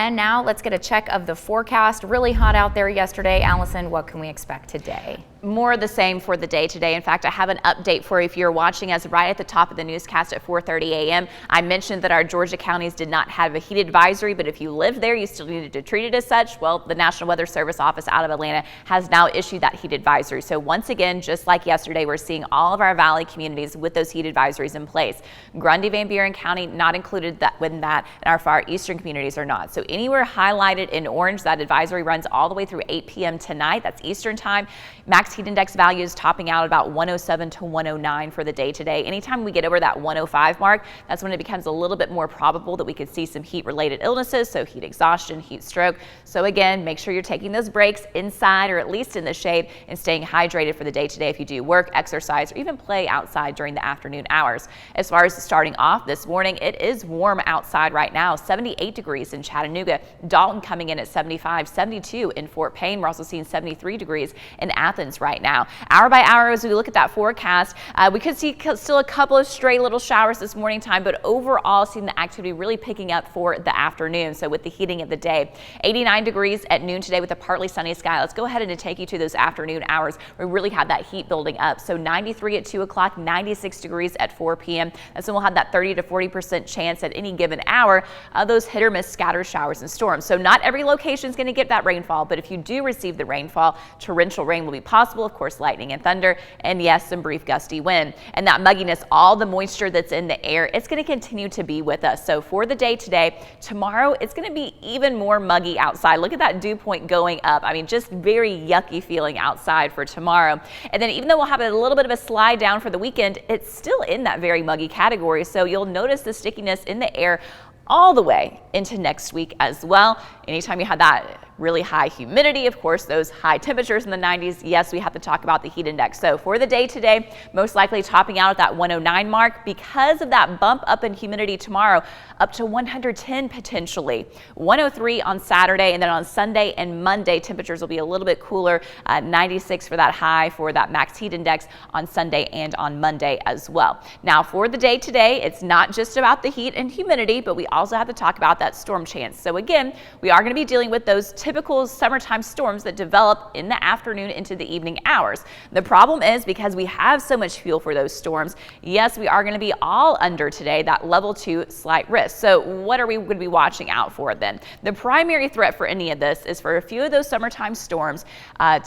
And now let's get a check of the forecast. Really hot out there yesterday. Allison, what can we expect today? More of the same for the day today. In fact, I have an update for you if you're watching us right at the top of the newscast at 4:30 a.m. I mentioned that our Georgia counties did not have a heat advisory, but if you live there, you still needed to treat it as such. Well, the National Weather Service office out of Atlanta has now issued that heat advisory. So once again, just like yesterday, we're seeing all of our valley communities with those heat advisories in place. Grundy, Van Buren County not included within that, and our far eastern communities are not. So anywhere highlighted in orange, that advisory runs all the way through 8 p.m. tonight. That's Eastern time. Max heat index values topping out at about 107 to 109 for the day today. Anytime we get over that 105 mark, that's when it becomes a little bit more probable that we could see some heat related illnesses, so heat exhaustion, heat stroke. So again, make sure you're taking those breaks inside or at least in the shade and staying hydrated for the day today if you do work, exercise, or even play outside during the afternoon hours. As far as starting off this morning, it is warm outside right now, 78 degrees in Chattanooga, Dalton coming in at 75, 72 in Fort Payne. We're also seeing 73 degrees in Athens right now. Hour by hour, as we look at that forecast, we could see still a couple of stray little showers this morning time, but overall seeing the activity really picking up for the afternoon. So with the heating of the day, 89 degrees at noon today with a partly sunny sky. Let's go ahead and take you to those afternoon hours. We really had that heat building up. So 93 at 2 o'clock, 96 degrees at 4 p.m. That's when we'll have that 30 to 40% chance at any given hour of those hit or miss scattered showers and storms. So not every location is going to get that rainfall, but if you do receive the rainfall, torrential rain will be possible. Of course, lightning and thunder, and yes, some brief gusty wind. And that mugginess, all the moisture that's in the air, it's going to continue to be with us. So for the day today, tomorrow, it's going to be even more muggy outside. Look at that dew point going up. I mean, just very yucky feeling outside for tomorrow. And then even though we'll have a little bit of a slide down for the weekend, it's still in that very muggy category. So you'll notice the stickiness in the air all the way into next week as well. Anytime you have that really high humidity, of course, those high temperatures in the 90s, yes, we have to talk about the heat index. So for the day today, most likely topping out at that 109 mark because of that bump up in humidity tomorrow, up to 110 potentially. 103 on Saturday, and then on Sunday and Monday, temperatures will be a little bit cooler, 96 for that high for that max heat index on Sunday and on Monday as well. Now for the day today, it's not just about the heat and humidity, but we also have to talk about that storm chance. So again, we are going to be dealing with those typical summertime storms that develop in the afternoon into the evening hours. The problem is because we have so much fuel for those storms, yes, we are going to be all under today that level 2 slight risk. So what are we going to be watching out for then? The primary threat for any of this is for a few of those summertime storms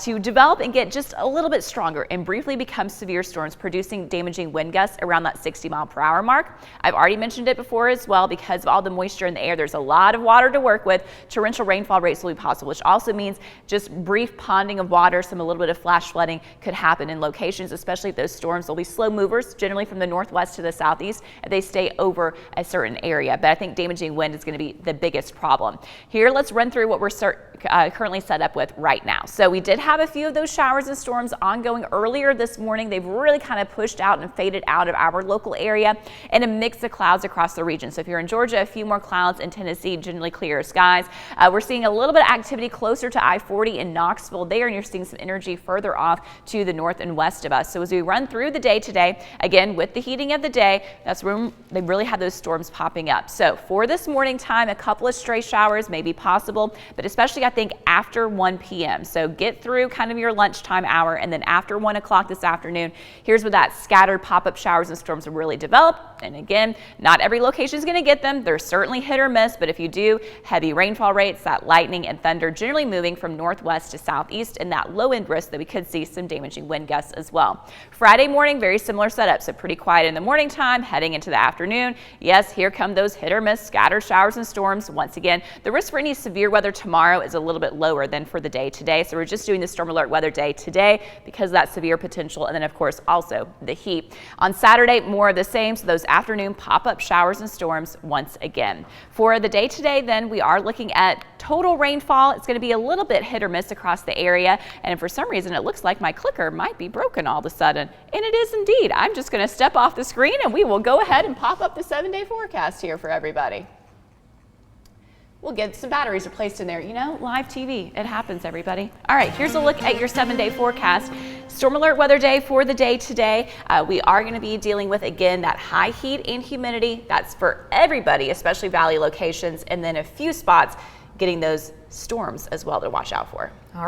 to develop and get just a little bit stronger and briefly become severe storms, producing damaging wind gusts around that 60-mile-per-hour mark. I've already mentioned it before as well, because of all the moisture in the air, there's a lot of water to work with. Torrential rainfall rates will be possible, which also means just brief ponding of water, a little bit of flash flooding could happen in locations, especially if those storms will be slow movers, generally from the northwest to the southeast, if they stay over a certain area. But I think damaging wind is going to be the biggest problem. Here, let's run through what we're currently set up with right now. So we did have a few of those showers and storms ongoing earlier this morning. They've really kind of pushed out and faded out of our local area, and a mix of clouds across the region. So if you're in Georgia, a few more clouds. In Tennessee, generally clear skies. We're seeing a little bit of activity closer to I-40 in Knoxville there, and you're seeing some energy further off to the north and west of us. So as we run through the day today, again, with the heating of the day, that's when they really have those storms popping up. So for this morning time, a couple of stray showers may be possible, but especially I think after 1 p.m. So get through kind of your lunchtime hour, and then after 1 o'clock this afternoon, here's where that scattered pop-up showers and storms will really develop. And again, not every location is going to get them. They're certainly hit or miss, but if you do, heavy rainfall rates, that lightning and thunder generally moving from northwest to southeast, and that low end risk that we could see some damaging wind gusts as well. Friday morning, very similar setup, so pretty quiet in the morning time, heading into the afternoon. Yes, here come those hit or miss scattered showers and storms. Once again, the risk for any severe weather tomorrow is a little bit lower than for the day today. So we're just doing the storm alert weather day today because of that severe potential, and then of course also the heat. On Saturday, more of the same, so those afternoon pop-up showers and storms once again. For the day today, then we are looking at total rainfall. It's going to be a little bit hit or miss across the area, and for some reason it looks like my clicker might be broken all of a sudden, and it is indeed. I'm just going to step off the screen and we will go ahead and pop up the 7-day forecast here for everybody. We'll get some batteries replaced in there. You know, live TV, it happens, everybody. All right, here's a look at your 7-day forecast. Storm alert weather day for the day today. We are going to be dealing with, again, that high heat and humidity. That's for everybody, especially valley locations, and then a few spots getting those storms as well to watch out for. All right.